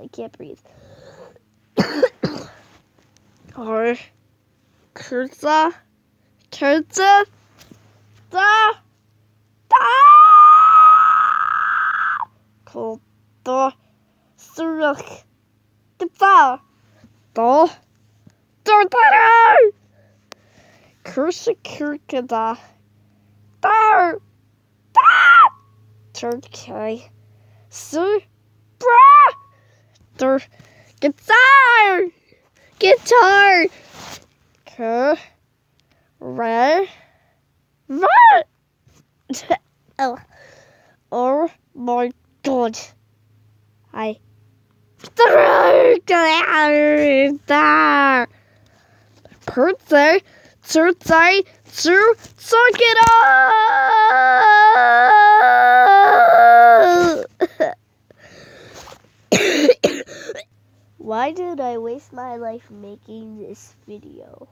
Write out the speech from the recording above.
I can't breathe. Or Kurza, da, Kulto, Suruk, Gata, Do, Dortara, Kursa Kurkada, Dar, Da, Turkey, Sur, Bra, Dur, Guitar, Guitar, K, Re, Re. Oh, oh my God. I Birthday, Thursday, to suck it up. Why did I waste my life making this video?